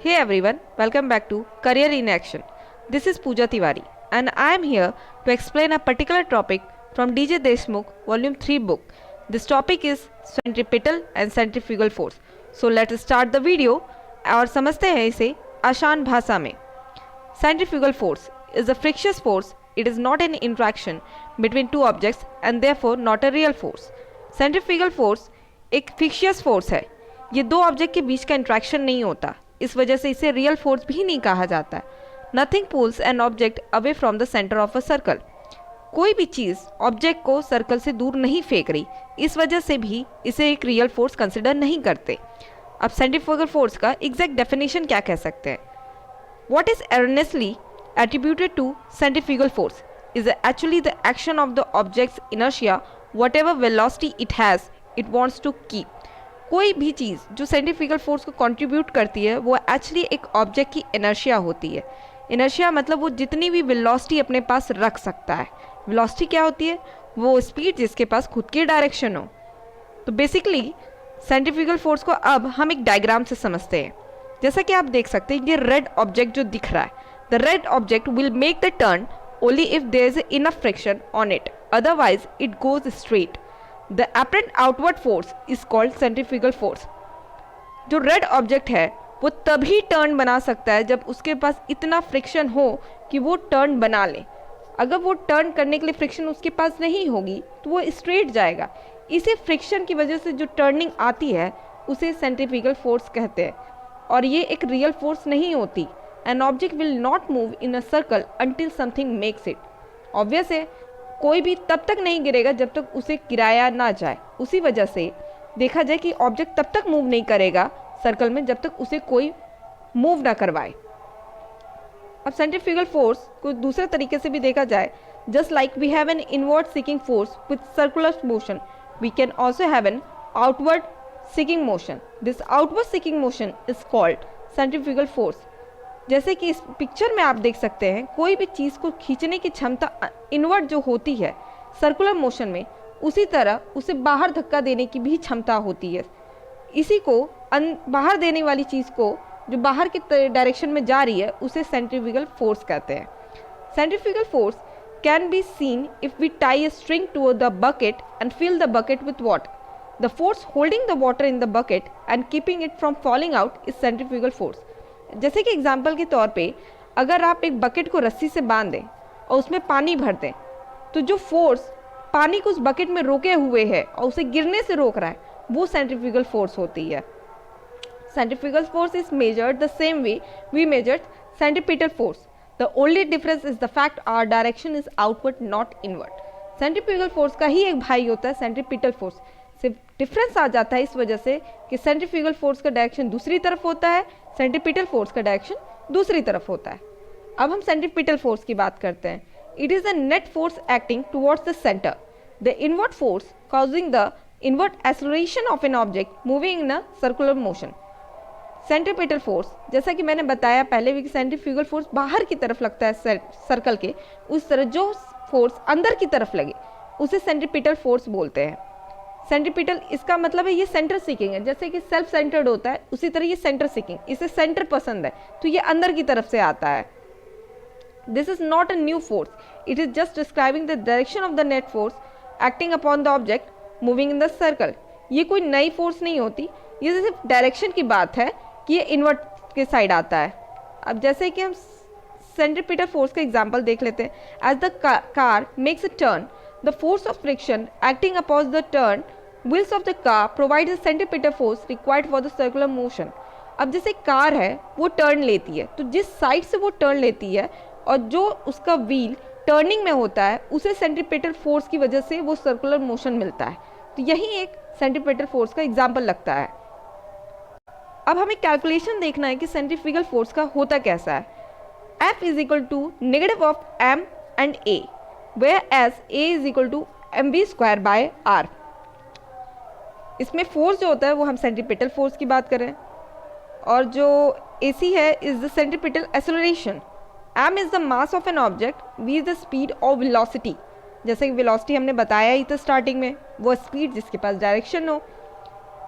Hey everyone, welcome back to Career in Action. This is Pooja Tiwari and I am here to explain a particular topic from DJ Deshmukh Volume 3 book. This topic is centripetal and centrifugal force. So let us start the video और समझते हैं इसे आसान भाषा में. Centrifugal force is a frictious force. It is not an interaction between two objects and therefore not a real force. Centrifugal force एक फ्रिक्शियस force है. ये दो ऑब्जेक्ट के बीच का इंट्रैक्शन नहीं होता, इस वजह से इसे रियल फोर्स भी नहीं कहा जाता है. Nothing pulls an object away from the centre of a circle. कोई भी चीज़ ऑब्जेक्ट को सर्कल से दूर नहीं फेंक रही, इस वजह से भी इसे एक रियल फोर्स कंसिडर नहीं करते. अब सेंट्रीफ्यूगल फोर्स का एग्जैक्ट डेफिनेशन क्या कह सकते हैं? What is erroneously attributed to centrifugal force is actually the action of the object's inertia, whatever velocity it has, it wants to keep. कोई भी चीज़ जो सेंट्रीफ्यूगल फोर्स को कंट्रीब्यूट करती है वो एक्चुअली एक ऑब्जेक्ट की इनर्शिया होती है. इनर्शिया मतलब वो जितनी भी वेलोसिटी अपने पास रख सकता है. वेलोसिटी क्या होती है? वो स्पीड जिसके पास खुद की डायरेक्शन हो. तो बेसिकली सेंट्रीफ्यूगल फोर्स को अब हम एक डायग्राम से समझते हैं. जैसा कि आप देख सकते हैं, ये रेड ऑब्जेक्ट जो दिख रहा है, the red object will make the turn only if there is enough friction on it, otherwise it goes straight. The apparent outward force is called centrifugal force. जो रेड ऑब्जेक्ट है वो तभी turn बना सकता है जब उसके पास इतना फ्रिक्शन हो कि वो टर्न बना ले. अगर वो टर्न करने के लिए फ्रिक्शन उसके पास नहीं होगी तो वो स्ट्रेट जाएगा. इसी फ्रिक्शन की वजह से जो टर्निंग आती है उसे सेंट्रीफ्यूगल फोर्स कहते हैं. और ये एक रियल फोर्स नहीं होती. An object will not move in a circle until something makes it. Obvious है, कोई भी तब तक नहीं गिरेगा जब तक उसे गिराया ना जाए. उसी वजह से देखा जाए कि ऑब्जेक्ट तब तक मूव नहीं करेगा सर्कल में जब तक उसे कोई मूव ना करवाए. अब सेंट्रीफ्यूगल फोर्स को दूसरे तरीके से भी देखा जाए, just like we have an inward seeking force with circular motion, we can also have an outward seeking motion. This outward seeking motion is called centrifugal force. जैसे कि इस पिक्चर में आप देख सकते हैं, कोई भी चीज़ को खींचने की क्षमता इनवर्ड जो होती है सर्कुलर मोशन में, उसी तरह उसे बाहर धक्का देने की भी क्षमता होती है. इसी को बाहर देने वाली चीज़ को जो बाहर की डायरेक्शन में जा रही है उसे सेंट्रीफ्यूगल फोर्स कहते हैं. Centrifugal force can be seen if we tie a string to the bucket and fill the bucket with water. The force holding the water in the bucket and keeping it from falling out is centrifugal force. जैसे कि example के तौर पे अगर आप एक bucket को रस्सी से बांध दें और उसमें पानी भर दें, तो जो फोर्स पानी को उस बकेट में रोके हुए है और उसे गिरने से रोक रहा है वो सेंट्रीफ्यूगल फोर्स होती है. Centrifugal force is measured the same way we measured centripetal force. The only difference is the fact our direction is outward not inward. Centrifugal force का ही एक भाई होता है सेंट्रीपिटल फोर्स. सिर्फ डिफरेंस आ जाता है इस वजह से कि सेंट्रीफ्यूगल फोर्स का डायरेक्शन दूसरी तरफ होता है, सेंट्रीपिटल फोर्स का डायरेक्शन दूसरी तरफ होता है. अब हम सेंट्रीपिटल फोर्स की बात करते हैं. It is a net force acting towards the centre. The inward force causing the inward acceleration of an object moving in a circular motion. Centripetal force, जैसा कि मैंने बताया पहले भी कि सेंट्रीफ्यूगल फोर्स बाहर की तरफ लगता है सर्कल के, उस तरह जो फोर्स अंदर की तरफ लगे उसे सेंट्रीपिटल फोर्स बोलते हैं. सेंट्रीपिटल इसका मतलब है ये सेंटर सीकिंग है. जैसे कि सेल्फ सेंटर्ड होता है उसी तरह ये सेंटर सीकिंग, इसे सेंटर पसंद है तो ये अंदर की तरफ से आता है. This is not a new force, it is just describing the direction of the net force acting upon the object moving in the circle. ये कोई नई फोर्स नहीं होती, ये सिर्फ डायरेक्शन की बात है कि ये इनवर्ट के साइड आता है. अब जैसे कि हम सेंट्रीपिटल फोर्स का एग्जाम्पल देख लेते हैं. As the car makes a turn, the force of friction acting upon the turn wheels of the car provide the centripetal force required for the circular motion. अब जैसे कार है वो turn लेती है, तो जिस साइड से वो टर्न लेती है और जो उसका व्हील टर्निंग में होता है उसे सेंट्रीपेटल फोर्स की वजह से वो सर्कुलर मोशन मिलता है. तो यही एक सेंट्रीपेटल फोर्स का एग्जाम्पल लगता है. अब हमें कैलकुलेशन देखना है कि सेंट्रीफ्यूगल फोर्स का होता कैसा है. F is equal to negative of m and a, whereas a is equal to mv square by r. इसमें फोर्स जो होता है वो हम सेंट्रीपिटल फोर्स की बात करें, और जो AC है is the centripetal acceleration. m is the mass of an object, v is the speed और वेलोसिटी. जैसे कि वेलोसिटी हमने बताया ही था स्टार्टिंग में, वो स्पीड जिसके पास डायरेक्शन हो.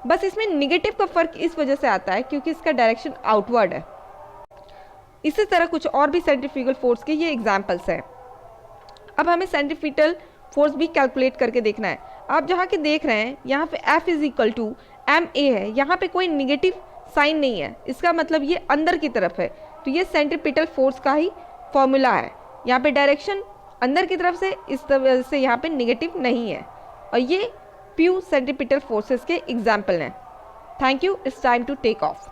बस इसमें निगेटिव का फर्क इस वजह से आता है क्योंकि इसका डायरेक्शन आउटवर्ड है. इसी तरह कुछ और भी सेंट्रीफ्यूगल फोर्स के ये एग्जाम्पल्स हैं। अब हमें सेंट्रीपिटल फोर्स भी कैलकुलेट करके देखना है। आप जहाँ के देख रहे हैं यहाँ पे F is equal to M A है, यहाँ पे कोई निगेटिव साइन नहीं है, इसका मतलब ये अंदर की तरफ है, तो ये सेंट्रीपिटल फोर्स का ही फॉर्मूला है। यहाँ पे डायरेक्शन अंदर की तरफ से, इस तरह से यहाँ पे निगेटिव नहीं है, और ये प्यू सेंट्रीपिटल फोर्सेस के एग्जाम्पल हैं। Thank you, it's time to take of.